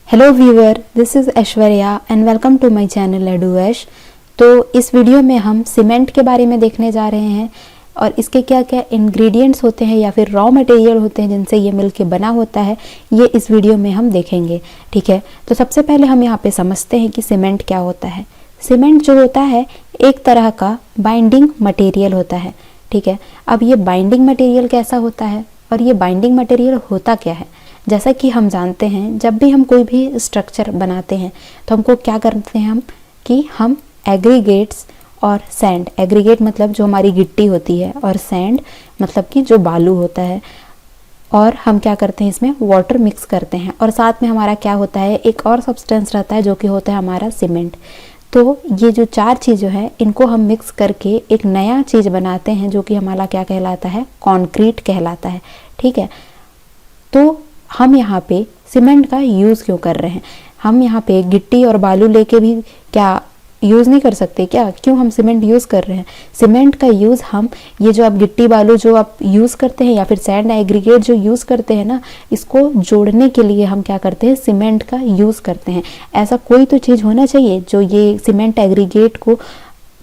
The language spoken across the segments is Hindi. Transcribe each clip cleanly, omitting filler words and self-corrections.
Hello viewer, this is Aishwarya and welcome to my channel Eduash. तो इस वीडियो में हम सीमेंट के बारे में देखने जा रहे हैं और इसके क्या क्या इंग्रेडिएंट्स होते हैं या फिर रॉ मटेरियल होते हैं जिनसे ये मिलके बना होता है, ये इस वीडियो में हम देखेंगे। ठीक है, तो सबसे पहले हम यहाँ पे समझते हैं कि सीमेंट क्या होता है। सीमेंट जो होता है एक तरह का बाइंडिंग मटेरियल होता है। ठीक है, अब ये बाइंडिंग मटेरियल कैसा होता है और ये बाइंडिंग मटेरियल होता क्या है। जैसा कि हम जानते हैं, जब भी हम कोई भी स्ट्रक्चर बनाते हैं तो हमको क्या करते हैं हम एग्रीगेट्स और सैंड, एग्रीगेट मतलब जो हमारी गिट्टी होती है और सैंड मतलब कि जो बालू होता है, और हम क्या करते हैं इसमें वाटर मिक्स करते हैं और साथ में हमारा क्या होता है एक और सब्सटेंस रहता है जो कि होता है हमारा सीमेंट। तो ये जो चार चीज़ें हैं इनको हम मिक्स करके एक नया चीज़ बनाते हैं जो कि हमारा क्या कहलाता है, कंक्रीट कहलाता है। ठीक है, तो हम यहाँ पे सीमेंट का यूज़ क्यों कर रहे हैं? हम यहाँ पे गिट्टी और बालू लेके भी क्या यूज़ नहीं कर सकते क्या? क्यों हम सीमेंट यूज़ कर रहे हैं? सीमेंट का यूज़ हम ये जो आप गिट्टी बालू जो आप यूज़ करते हैं या फिर सैंड एग्रीगेट जो यूज़ करते हैं ना, इसको जोड़ने के लिए हम क्या करते हैं, सीमेंट का यूज़ करते हैं। ऐसा कोई तो चीज़ होना चाहिए जो ये सीमेंट एग्रीगेट को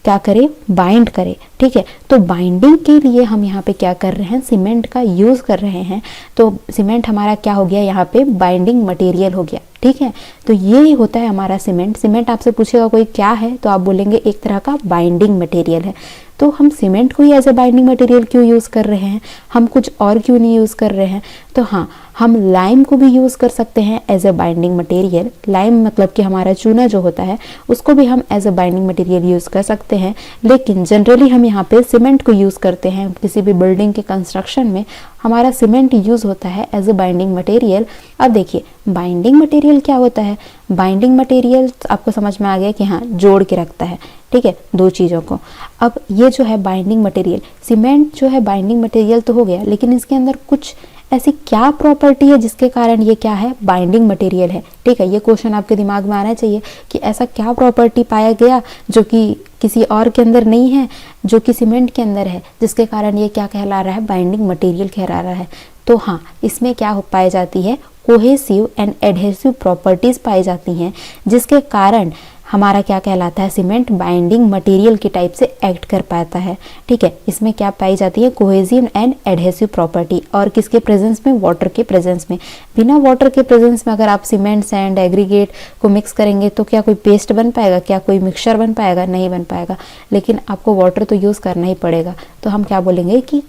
क्या करे, बाइंड करे। ठीक है, तो बाइंडिंग के लिए हम यहाँ पे क्या कर रहे हैं, सीमेंट का यूज़ कर रहे हैं। तो सीमेंट हमारा क्या हो गया, यहाँ पे बाइंडिंग मटेरियल हो गया। ठीक है, तो ये होता है हमारा सीमेंट। सीमेंट आपसे पूछेगा कोई क्या है तो आप बोलेंगे एक तरह का बाइंडिंग मटेरियल है। तो हम सीमेंट को ही एज ए बाइंडिंग मटेरियल क्यों यूज़ कर रहे हैं, हम कुछ और क्यों नहीं यूज़ कर रहे हैं? तो हाँ, हम लाइम को भी यूज़ कर सकते हैं as a binding material. Lime मतलब कि हमारा चूना जो होता है उसको भी हम as a binding material use कर सकते हैं, लेकिन जनरली हम यहाँ पे सीमेंट को यूज़ करते हैं। किसी भी बिल्डिंग के कंस्ट्रक्शन में हमारा सीमेंट यूज़ होता है एज ए बाइंडिंग मटेरियल। अब देखिए बाइंडिंग मटेरियल क्या होता है। बाइंडिंग मटेरियल आपको समझ में आ गया कि हाँ, जोड़ के रखता है। ठीक है, दो चीज़ों को। अब ये जो है बाइंडिंग मटेरियल, सीमेंट जो है बाइंडिंग मटेरियल तो हो गया, लेकिन इसके अंदर कुछ ऐसी क्या प्रॉपर्टी है जिसके कारण ये क्या है, बाइंडिंग मटेरियल है। ठीक है, ये क्वेश्चन आपके दिमाग में आना चाहिए कि ऐसा क्या प्रॉपर्टी पाया गया जो कि किसी और के अंदर नहीं है, जो कि सीमेंट के अंदर है, जिसके कारण ये क्या कहला रहा है, बाइंडिंग मटेरियल कहला रहा है। तो हाँ, इसमें क्या पाई जाती है, कोहेसिव एंड एडहेसिव प्रॉपर्टीज पाई जाती हैं, जिसके कारण हमारा क्या कहलाता है, सीमेंट बाइंडिंग मटेरियल के टाइप से एक्ट कर पाता है। ठीक है, इसमें क्या पाई जाती है, कोहेसिव एंड एडहेसिव प्रॉपर्टी। और किसके प्रेजेंस में, वाटर के प्रेजेंस में। बिना वाटर के प्रेजेंस में अगर आप सीमेंट सैंड एग्रीगेट को मिक्स करेंगे तो क्या कोई पेस्ट बन पाएगा, क्या कोई मिक्सचर बन पाएगा? नहीं बन पाएगा। लेकिन आपको वाटर तो यूज़ करना ही पड़ेगा। तो हम क्या बोलेंगे कि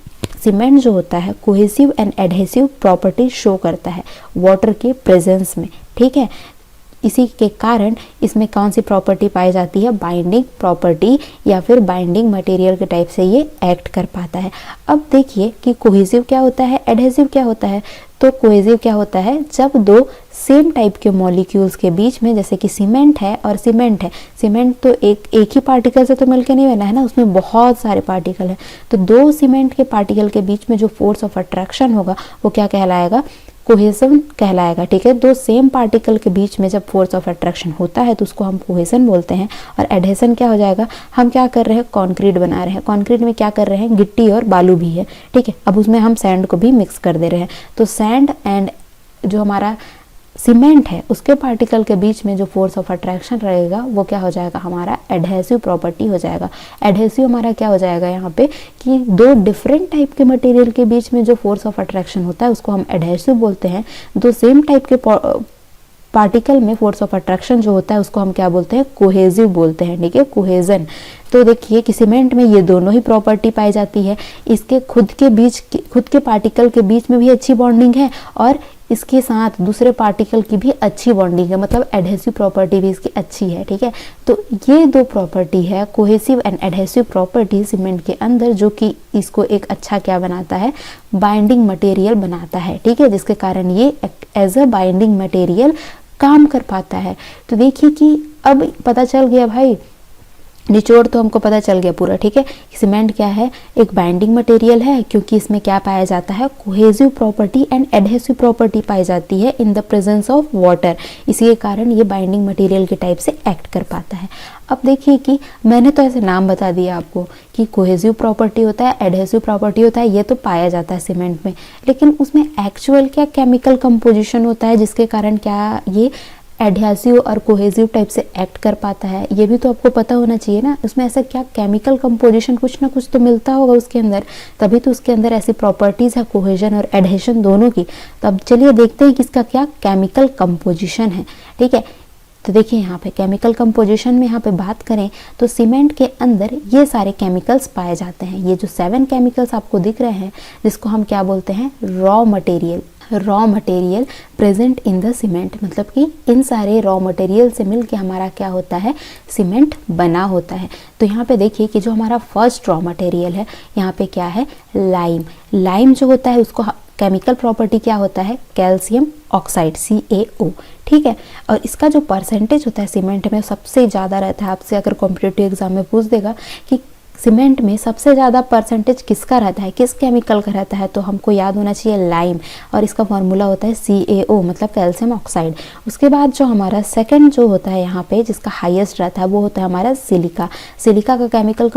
सीमेंट जो होता है cohesive and adhesive property show करता है वाटर के प्रेजेंस में। ठीक है, इसी के कारण इसमें कौन सी प्रॉपर्टी पाई जाती है, बाइंडिंग प्रॉपर्टी, या फिर बाइंडिंग मटेरियल के टाइप से ये एक्ट कर पाता है। अब देखिए कि कोहेसिव क्या होता है, एडहेसिव क्या होता है। तो कोहेसिव क्या होता है, जब दो सेम टाइप के मॉलिक्यूल्स के बीच में, जैसे कि सीमेंट है और सीमेंट है, सीमेंट तो एक ही पार्टिकल से तो मिलकर नहीं बना है ना, उसमें बहुत सारे पार्टिकल हैं। तो दो सीमेंट के पार्टिकल के बीच में जो फोर्स ऑफ अट्रैक्शन होगा वो क्या कहलाएगा, कोहेसन कहलाएगा। ठीक है, दो सेम पार्टिकल के बीच में जब फोर्स ऑफ अट्रैक्शन होता है तो उसको हम कोहेसन बोलते हैं। और एडहेसन क्या हो जाएगा, हम क्या कर रहे हैं, कंक्रीट बना रहे हैं। कंक्रीट में क्या कर रहे हैं, गिट्टी और बालू भी है। ठीक है, अब उसमें हम सैंड को भी मिक्स कर दे रहे हैं। तो सैंड एंड जो हमारा सीमेंट है उसके पार्टिकल के बीच में जो फोर्स ऑफ अट्रैक्शन रहेगा वो क्या हो जाएगा, हमारा एडहेसिव प्रॉपर्टी हो जाएगा। एडहेसिव हमारा क्या हो जाएगा यहाँ पे कि दो डिफरेंट टाइप के मटेरियल के बीच में जो फोर्स ऑफ अट्रैक्शन होता है उसको हम एडहेसिव बोलते हैं। दो सेम टाइप के पार्टिकल में फोर्स ऑफ अट्रैक्शन जो होता है उसको हम क्या बोलते हैं, कोहेसिव बोलते हैं। ठीक है, कोहेजन। तो देखिए कि सीमेंट में ये दोनों ही प्रॉपर्टी पाई जाती है। इसके खुद के पार्टिकल के बीच में भी अच्छी बॉन्डिंग है और इसके साथ दूसरे पार्टिकल की भी अच्छी बॉन्डिंग है, मतलब एडहेसिव प्रॉपर्टी भी इसकी अच्छी है। ठीक है, तो ये दो प्रॉपर्टी है, cohesive and adhesive property cement के अंदर, जो कि इसको एक अच्छा क्या बनाता है, बाइंडिंग मटेरियल बनाता है। ठीक है, जिसके कारण ये एज अ बाइंडिंग मटेरियल काम कर पाता है। तो देखिए कि अब पता चल गया भाई, निचोड़ तो हमको पता चल गया पूरा। ठीक है, सीमेंट क्या है, एक बाइंडिंग मटेरियल है क्योंकि इसमें क्या पाया जाता है, cohesive property and adhesive property पाई जाती है in the presence of water. इसी के कारण ये बाइंडिंग मटेरियल के टाइप से एक्ट कर पाता है। अब देखिए कि मैंने तो ऐसे नाम बता दिया आपको कि कोहेसिव प्रॉपर्टी होता है, एडहेसिव प्रॉपर्टी होता है, ये तो पाया जाता है सीमेंट में, लेकिन उसमें एक्चुअल क्या केमिकल कंपोजिशन होता है जिसके कारण क्या ये एडहेसिव और कोहेसिव टाइप से एक्ट कर पाता है, ये भी तो आपको पता होना चाहिए ना। उसमें ऐसा क्या केमिकल कंपोजिशन कुछ ना कुछ तो मिलता होगा उसके अंदर, तभी तो उसके अंदर ऐसी प्रॉपर्टीज है कोहेजन और एडहेशन दोनों की। तो अब चलिए देखते हैं कि इसका क्या केमिकल कंपोजिशन है, ठीक है। तो देखिए यहाँ पे केमिकल कंपोजिशन में यहाँ पे बात करें तो सीमेंट के अंदर ये सारे केमिकल्स पाए जाते हैं। ये जो 7 केमिकल्स आपको दिख रहे हैं जिसको हम क्या बोलते हैं, raw material present in the cement, मतलब कि इन सारे रॉ मटेरियल से मिलके हमारा क्या होता है, सीमेंट बना होता है। तो यहाँ पे देखिए कि जो हमारा फर्स्ट रॉ मटेरियल है यहाँ पे क्या है, लाइम जो होता है उसको केमिकल प्रॉपर्टी क्या होता है, कैल्शियम ऑक्साइड CaO, ठीक है। और इसका जो परसेंटेज होता है सीमेंट में सबसे ज़्यादा रहता है। आपसे अगर कॉम्पिटिटिव एग्जाम में पूछ देगा कि सीमेंट में सबसे ज़्यादा परसेंटेज किसका रहता है, किस केमिकल का रहता है, तो हमको याद होना चाहिए लाइम, और इसका फॉर्मूला होता है CaO मतलब कैल्शियम ऑक्साइड। उसके बाद जो हमारा सेकंड जो होता है यहाँ पे जिसका हाईएस्ट रहता है वो होता है हमारा सिलिका का केमिकल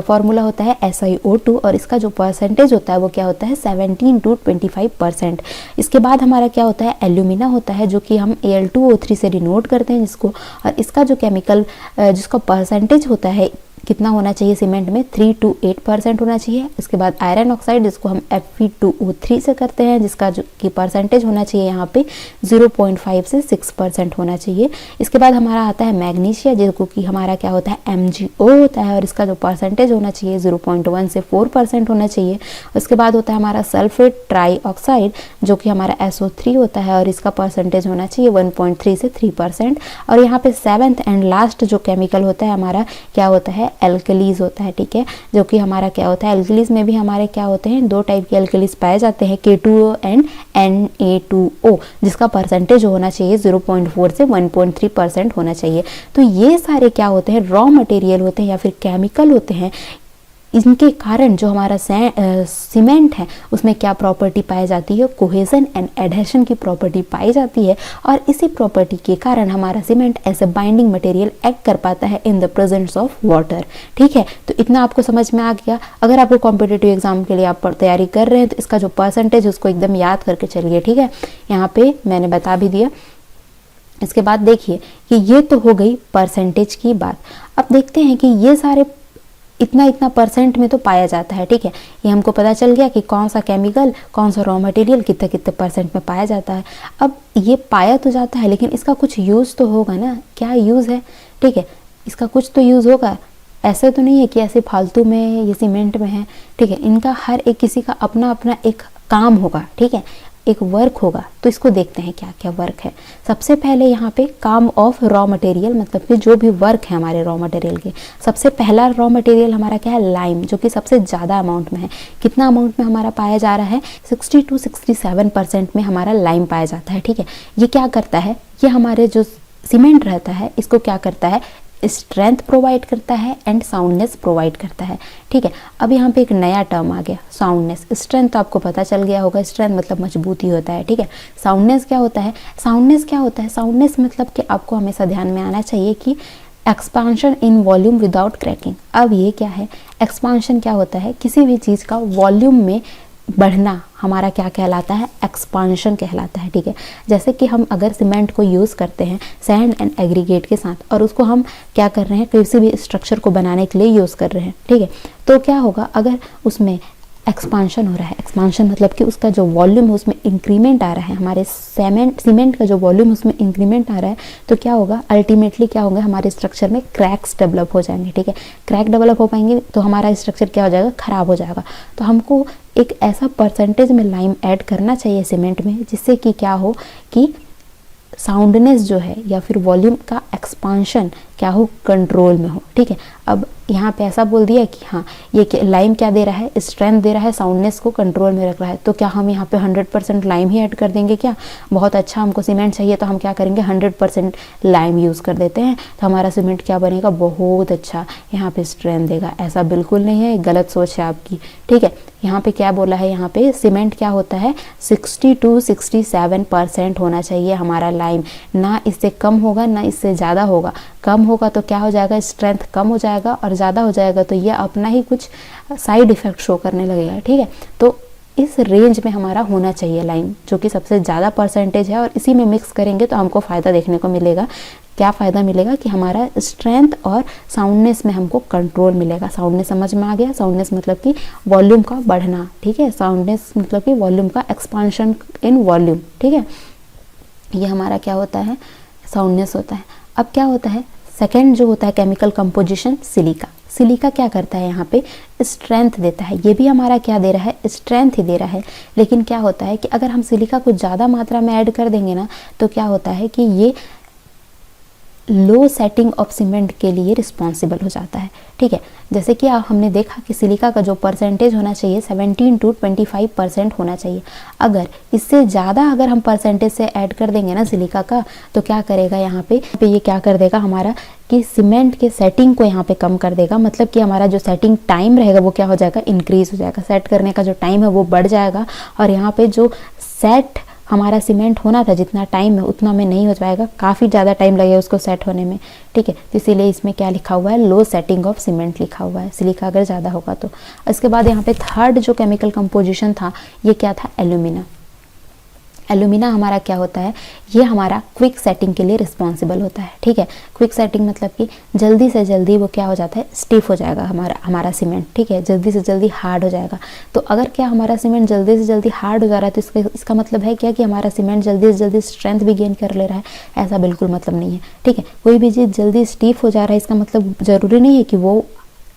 फॉर्मूला होता है SiO2, और इसका जो परसेंटेज होता है वो क्या होता है 17 to 25%। इसके बाद हमारा क्या होता है, एल्यूमिना होता है जो कि हम Al2O3 से डिनोट करते हैं जिसको, और इसका जो केमिकल जिसका परसेंटेज होता है कितना होना चाहिए सीमेंट में 3 to 8% होना चाहिए। इसके बाद आयरन ऑक्साइड जिसको हम Fe2O3 से करते हैं जिसका जो कि परसेंटेज होना चाहिए यहाँ पे 0.5 से 6% होना चाहिए। इसके बाद हमारा आता है मैग्नीशिया जिसको कि हमारा क्या होता है MgO होता है, और इसका जो परसेंटेज होना चाहिए 0.1 से 4% होना चाहिए। उसके बाद होता है हमारा सल्फेट ट्राईऑक्साइड जो कि हमारा SO3 होता है, और इसका परसेंटेज होना चाहिए 1.3 से 3%। और यहाँ पे 7th एंड लास्ट जो केमिकल होता है हमारा क्या होता है, एल्कलीज होता है, ठीक है, जो कि हमारा क्या होता है, एल्कलीज में भी हमारे क्या होते हैं 2 टाइप के एल्कलीज पाए जाते हैं, K2O एंड Na2O, जिसका परसेंटेज होना चाहिए 0.4 से 1.3% होना चाहिए। तो ये सारे क्या होते हैं, रॉ मटेरियल होते हैं या फिर केमिकल होते हैं। इनके कारण जो हमारा सीमेंट है उसमें क्या प्रॉपर्टी पाई जाती है, कोहेजन एंड एडहेशन की प्रॉपर्टी पाई जाती है, और इसी प्रॉपर्टी के कारण हमारा cement as a binding material act कर पाता है in the presence of water, ठीक है। तो इतना आपको समझ में आ गया। अगर आपको कॉम्पिटिटिव एग्जाम के लिए आप तैयारी कर रहे हैं तो इसका जो परसेंटेज उसको एकदम याद करके चलिए, ठीक है। यहाँ पे मैंने बता भी दिया। इसके बाद देखिए कि ये तो हो गई परसेंटेज की बात। अब देखते हैं कि ये सारे इतना परसेंट में तो पाया जाता है, ठीक है। ये हमको पता चल गया कि कौन सा केमिकल कौन सा रॉ मटेरियल कितने परसेंट में पाया जाता है। अब ये पाया तो जाता है लेकिन इसका कुछ यूज़ तो होगा ना, क्या यूज़ है, ठीक है। इसका कुछ तो यूज़ होगा, ऐसे तो नहीं है कि ऐसे फालतू में ये सीमेंट में है, ठीक है। इनका हर एक किसी का अपना अपना एक काम होगा, ठीक है, एक वर्क होगा। तो इसको देखते हैं क्या क्या वर्क है। सबसे पहले यहाँ पे काम ऑफ रॉ मटेरियल, मतलब कि जो भी वर्क है हमारे रॉ मटेरियल के, सबसे पहला रॉ मटेरियल हमारा क्या है, लाइम, जो कि सबसे ज़्यादा अमाउंट में है। कितना अमाउंट में हमारा पाया जा रहा है, 60 to 67% में हमारा लाइम पाया जाता है, ठीक है। ये क्या करता है, ये हमारे जो सीमेंट रहता है इसको क्या करता है, स्ट्रेंथ प्रोवाइड करता है एंड साउंडनेस प्रोवाइड करता है, ठीक है। अब यहाँ पे एक नया टर्म आ गया, साउंडनेस। स्ट्रेंथ तो आपको पता चल गया होगा, स्ट्रेंथ मतलब मजबूती होता है, ठीक है। साउंडनेस क्या होता है, साउंडनेस मतलब कि आपको हमेशा ध्यान में आना चाहिए कि expansion in volume without cracking. अब ये क्या है, एक्सपांशन क्या होता है, किसी भी चीज़ का वॉल्यूम में बढ़ना हमारा क्या कहलाता है, एक्सपांशन कहलाता है, ठीक है। जैसे कि हम अगर सीमेंट को यूज़ करते हैं सैंड एंड एग्रीगेट के साथ और उसको हम क्या कर रहे हैं, किसी भी स्ट्रक्चर को बनाने के लिए यूज़ कर रहे हैं, ठीक है। तो क्या होगा, अगर उसमें एक्सपांशन हो रहा है, एक्सपांशन मतलब कि उसका जो वॉल्यूम है उसमें इंक्रीमेंट आ रहा है, हमारे सीमेंट का जो वॉल्यूम है उसमें इंक्रीमेंट आ रहा है, तो क्या होगा, अल्टीमेटली क्या होगा, हमारे स्ट्रक्चर में क्रैक्स डेवलप हो जाएंगे, ठीक है। क्रैक डेवलप हो पाएंगे तो हमारा स्ट्रक्चर क्या हो जाएगा, खराब हो जाएगा। तो हमको एक ऐसा परसेंटेज में लाइम ऐड करना चाहिए सीमेंट में जिससे कि क्या हो कि साउंडनेस जो है या फिर वॉल्यूम का एक्सपांशन क्या हो, कंट्रोल में हो, ठीक है। अब यहाँ पे ऐसा बोल दिया कि हाँ ये लाइम क्या दे रहा है, स्ट्रेंथ दे रहा है, साउंडनेस को कंट्रोल में रख रहा है। तो क्या हम यहाँ पे 100% लाइम ही ऐड कर देंगे क्या, बहुत अच्छा, हमको सीमेंट चाहिए तो हम क्या करेंगे 100% लाइम यूज़ कर देते हैं, तो हमारा सीमेंट क्या बनेगा, बहुत अच्छा यहाँ पे स्ट्रेंथ देगा। ऐसा बिल्कुल नहीं है, गलत सोच है आपकी, ठीक है। यहाँ पे क्या बोला है, यहाँ पे सीमेंट क्या होता है 60 to 67% होना चाहिए हमारा लाइम, ना इससे कम होगा ना इससे ज़्यादा होगा। कम होगा तो क्या हो जाएगा, स्ट्रेंथ कम हो जाएगा, और ज़्यादा हो जाएगा तो ये अपना ही कुछ साइड इफ़ेक्ट शो करने लगेगा, ठीक है। तो इस रेंज में हमारा होना चाहिए लाइन, जो कि सबसे ज़्यादा परसेंटेज है, और इसी में मिक्स करेंगे तो हमको फ़ायदा देखने को मिलेगा। क्या फ़ायदा मिलेगा कि हमारा स्ट्रेंथ और साउंडनेस में हमको कंट्रोल मिलेगा। साउंडनेस समझ में आ गया, साउंडनेस मतलब कि वॉल्यूम का बढ़ना, ठीक है, साउंडनेस मतलब कि वॉल्यूम का एक्सपांशन इन वॉल्यूम, ठीक है, ये हमारा क्या होता है, साउंडनेस होता है। अब क्या होता है, सेकेंड जो होता है केमिकल कंपोजिशन, सिलिका। सिलिका क्या करता है, यहाँ पे स्ट्रेंथ देता है। ये भी हमारा क्या दे रहा है, स्ट्रेंथ ही दे रहा है। लेकिन क्या होता है कि अगर हम सिलिका को ज़्यादा मात्रा में ऐड कर देंगे ना, तो क्या होता है कि ये लो सेटिंग ऑफ सीमेंट के लिए रिस्पॉन्सिबल हो जाता है, ठीक है। जैसे कि हमने देखा कि सिलिका का जो परसेंटेज होना चाहिए 17 to 25% होना चाहिए। अगर इससे ज़्यादा अगर हम परसेंटेज से ऐड कर देंगे ना सिलिका का, तो क्या करेगा यहाँ पे ये क्या कर देगा हमारा कि सीमेंट के सेटिंग को यहाँ पे कम कर देगा। मतलब कि हमारा जो सेटिंग टाइम रहेगा वो क्या हो जाएगा, इंक्रीज हो जाएगा। सेट करने का जो टाइम है वो बढ़ जाएगा, और यहाँ पे जो सेट हमारा सीमेंट होना था जितना टाइम है उतना में नहीं हो जाएगा, काफ़ी ज़्यादा टाइम लगेगा उसको सेट होने में, ठीक है। तो इसीलिए इसमें क्या लिखा हुआ है, लो सेटिंग ऑफ सीमेंट लिखा हुआ है, सिलिका अगर ज़्यादा होगा तो। इसके बाद यहाँ पे थर्ड जो केमिकल कंपोजिशन था ये क्या था, एल्यूमिना। एल्यूमिना हमारा क्या होता है, ये हमारा क्विक सेटिंग के लिए रिस्पॉन्सिबल होता है, ठीक है। क्विक सेटिंग मतलब कि जल्दी से जल्दी वो क्या हो जाता है, स्टिफ हो जाएगा हमारा सीमेंट, ठीक है, जल्दी से जल्दी हार्ड हो जाएगा। तो अगर क्या हमारा सीमेंट जल्दी से जल्दी हार्ड हो जा रहा है तो इसका मतलब है क्या कि हमारा सीमेंट जल्दी से जल्दी स्ट्रेंथ भी गेन कर ले रहा है, ऐसा बिल्कुल मतलब नहीं है, ठीक है। कोई भी चीज़ जल्दी स्टिफ हो जा रहा है इसका मतलब ज़रूरी नहीं है कि वो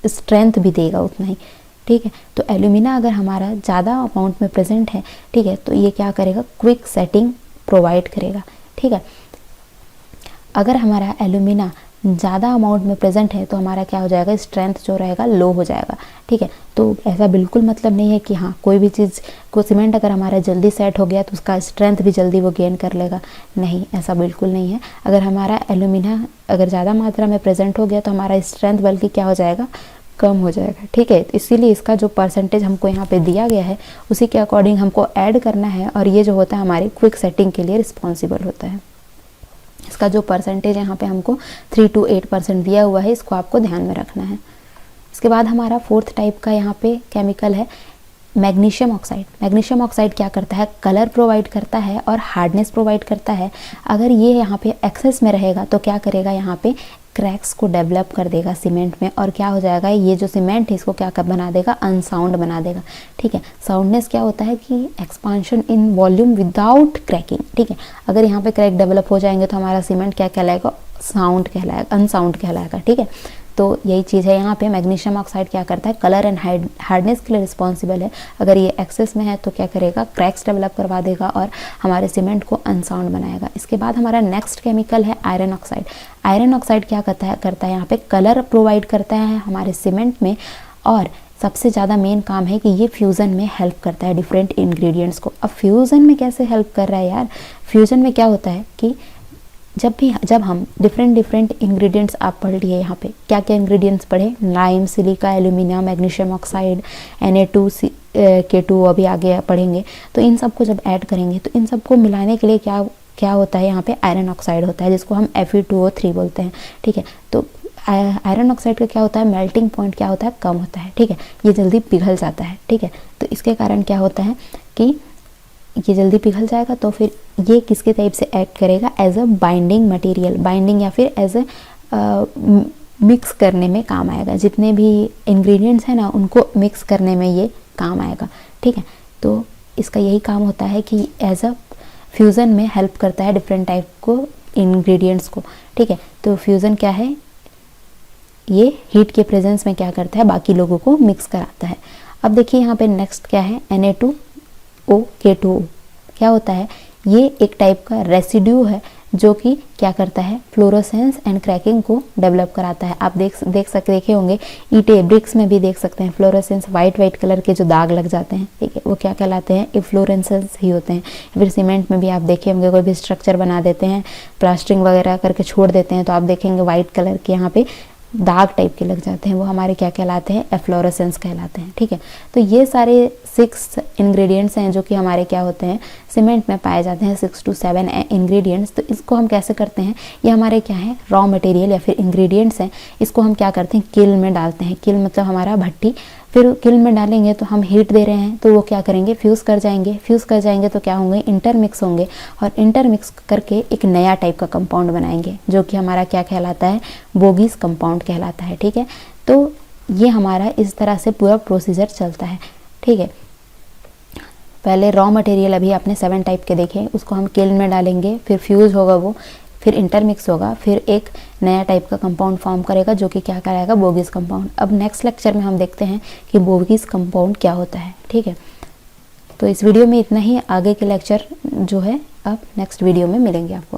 स्ट्रेंथ भी देगा उतना ही, ठीक है। तो एल्यूमिना अगर हमारा ज़्यादा अमाउंट में प्रेजेंट है, ठीक है, तो ये क्या करेगा, क्विक सेटिंग प्रोवाइड करेगा, ठीक है। अगर हमारा एल्यूमिना ज़्यादा अमाउंट में प्रेजेंट है तो हमारा क्या हो जाएगा, स्ट्रेंथ जो रहेगा लो हो जाएगा, ठीक है। तो ऐसा बिल्कुल मतलब नहीं है कि हाँ कोई भी चीज़ को सीमेंट अगर हमारा जल्दी सेट हो गया तो उसका स्ट्रेंथ भी जल्दी वो गेन कर लेगा, नहीं, ऐसा बिल्कुल नहीं है। अगर हमारा एल्यूमिना अगर ज़्यादा मात्रा में प्रेजेंट हो गया तो हमारा स्ट्रेंथ बल्कि क्या हो जाएगा, कम हो जाएगा, ठीक है। तो इसीलिए इसका जो परसेंटेज हमको यहाँ पे दिया गया है उसी के अकॉर्डिंग हमको ऐड करना है, और ये जो होता है हमारी क्विक सेटिंग के लिए रिस्पॉन्सिबल होता है। इसका जो परसेंटेज यहाँ पे हमको 3 to 8% दिया हुआ है, इसको आपको ध्यान में रखना है। इसके बाद हमारा फोर्थ टाइप का यहाँ पे केमिकल है मैग्नीशियम ऑक्साइड। मैग्नीशियम ऑक्साइड क्या करता है, कलर प्रोवाइड करता है और हार्डनेस प्रोवाइड करता है। अगर ये यहाँ पे एक्सेस में रहेगा तो क्या करेगा, यहाँ पे क्रैक्स को डेवलप कर देगा सीमेंट में, और क्या हो जाएगा, ये जो सीमेंट है इसको क्या कर बना देगा, अनसाउंड बना देगा, ठीक है। साउंडनेस क्या होता है कि expansion in volume without cracking, ठीक है। अगर यहाँ पे क्रैक डेवलप हो जाएंगे तो हमारा सीमेंट क्या कहलाएगा, साउंड कहलाएगा, अनसाउंड कहलाएगा, ठीक है। तो यही चीज़ है यहाँ पे मैग्नीशियम ऑक्साइड क्या करता है, कलर एंड हार्डनेस के लिए रिस्पॉन्सिबल है। अगर ये एक्सेस में है तो क्या करेगा, क्रैक्स डेवलप करवा देगा और हमारे सीमेंट को अनसाउंड बनाएगा। इसके बाद हमारा नेक्स्ट केमिकल है आयरन ऑक्साइड। आयरन ऑक्साइड क्या करता है यहाँ पे कलर प्रोवाइड करता है हमारे सीमेंट में, और सबसे ज़्यादा मेन काम है कि ये फ्यूज़न में हेल्प करता है डिफरेंट इंग्रेडिएंट्स को। अब फ्यूज़न में कैसे हेल्प कर रहा है यार, फ्यूज़न में क्या होता है कि जब हम डिफरेंट इंग्रेडिएंट्स आप पढ़ लिए, यहाँ पे क्या क्या इंग्रेडिएंट्स पढ़े, lime, silica, alumina, magnesium oxide, Na2K2 अभी आगे पढ़ेंगे। तो इन सबको जब ऐड करेंगे तो इन सबको मिलाने के लिए क्या होता है, यहाँ पे आयरन ऑक्साइड होता है जिसको हम Fe2O3 बोलते हैं, ठीक है। तो आयरन ऑक्साइड का क्या होता है, मेल्टिंग पॉइंट क्या होता है, कम होता है, ठीक है, ये जल्दी पिघल जाता है, ठीक है। तो इसके कारण क्या होता है कि ये जल्दी पिघल जाएगा, तो फिर ये किसके टाइप से एक्ट करेगा, as a binding material, binding या फिर एज अ मिक्स करने में काम आएगा। जितने भी इंग्रेडिएंट्स हैं ना उनको मिक्स करने में ये काम आएगा, ठीक है। तो इसका यही काम होता है कि एज अ फ्यूज़न में हेल्प करता है डिफरेंट टाइप को इंग्रेडिएंट्स को, ठीक है। तो फ्यूज़न क्या है, ये हीट के प्रेजेंस में क्या करता है, बाकी लोगों को मिक्स कराता है। अब देखिए यहाँ पे नेक्स्ट क्या है, Na2O क्या होता है, ये एक टाइप का रेसिड्यू है जो कि क्या करता है, फ्लोरोसेंस एंड क्रैकिंग को डेवलप कराता है। आप देखे होंगे ईंटें, ब्रिक्स में भी देख सकते हैं फ्लोरोसेंस, वाइट कलर के जो दाग लग जाते हैं, ठीक है, वो क्या कहलाते हैं, इफ्लोरेसेंस ही होते हैं। फिर सीमेंट में भी आप देखे होंगे कोई भी स्ट्रक्चर बना देते हैं, प्लास्टरिंग वगैरह करके छोड़ देते हैं, तो आप देखेंगे वाइट कलर के यहाँ पे दाग टाइप के लग जाते हैं, वो हमारे क्या कहलाते हैं, एफ्लोरेसेंस कहलाते हैं, ठीक है। तो ये सारे 6 इंग्रेडिएंट्स हैं जो कि हमारे क्या होते हैं, सीमेंट में पाए जाते हैं, 6 to 7 इंग्रेडिएंट्स। तो इसको हम कैसे करते हैं, ये हमारे क्या है, रॉ मटेरियल या फिर इंग्रेडिएंट्स हैं, इसको हम क्या करते हैं, किल में डालते हैं। किल मतलब हमारा भट्टी, फिर किल्न में डालेंगे तो हम हीट दे रहे हैं, तो वो क्या करेंगे, फ्यूज़ कर जाएंगे। फ्यूज़ कर जाएंगे तो क्या होंगे, इंटरमिक्स होंगे, और इंटरमिक्स करके एक नया टाइप का कंपाउंड बनाएंगे, जो कि हमारा क्या कहलाता है, बोगीज कंपाउंड कहलाता है। ठीक है, तो ये हमारा इस तरह से पूरा प्रोसीजर चलता है। ठीक है, पहले रॉ मटेरियल अभी आपने 7 टाइप के देखे, उसको हम किल्न में डालेंगे, फिर फ्यूज़ होगा वो, फिर इंटरमिक्स होगा, फिर एक नया टाइप का कंपाउंड फॉर्म करेगा, जो कि क्या कराएगा, बोगीज कंपाउंड। अब नेक्स्ट लेक्चर में हम देखते हैं कि बोगीज कंपाउंड क्या होता है। ठीक है, तो इस वीडियो में इतना ही। आगे के लेक्चर जो है अब नेक्स्ट वीडियो में मिलेंगे आपको।